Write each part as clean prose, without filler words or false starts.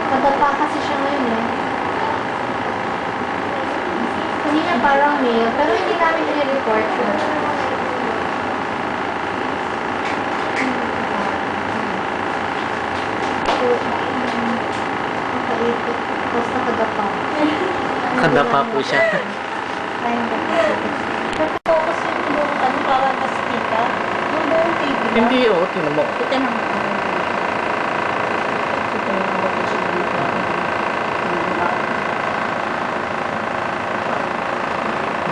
Madapa kasi siya ngayon eh. Kanina parang mail, pero hindi namin nire-report siya. Nakaipit. Tapos nakadapa. Nakadapa po siya. Ay, nakadapa. Focus yung buong ano, parang mas kita. Yung buong TV lang. Hindi, oo, tinan mo. Kita naman. Kita naman ako siya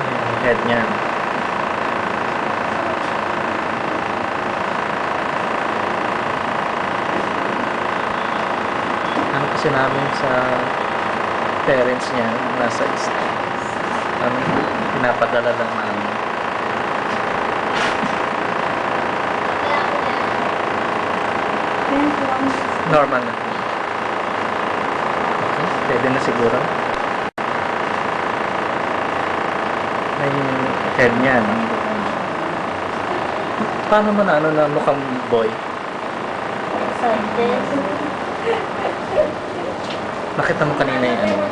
Yung head niya. Ano kasi namin sa parents niya, nasa pinapadala lang namin. Normal na. Okay, pwede na siguro. Ay, head niya, no? Paano man ano na mukhang boy? Excited. Nakita mo kanina yung ano?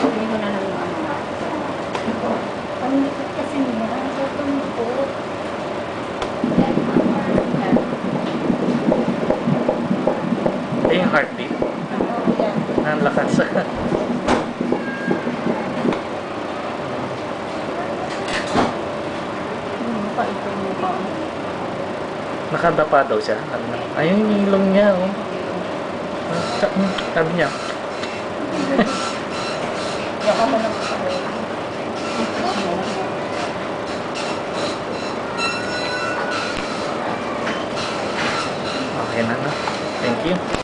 Hindi ko na lang yung ano. Panglikot kasi niya. So, tumukot. Eh, yung heartbeat. Yan. Ang lakas. Mukha ito mukha. Nakadapa daw siya. Ayun yung ilong niya, oh. Sabi niya. Yaka mo lang sa Okay na, no? Thank you.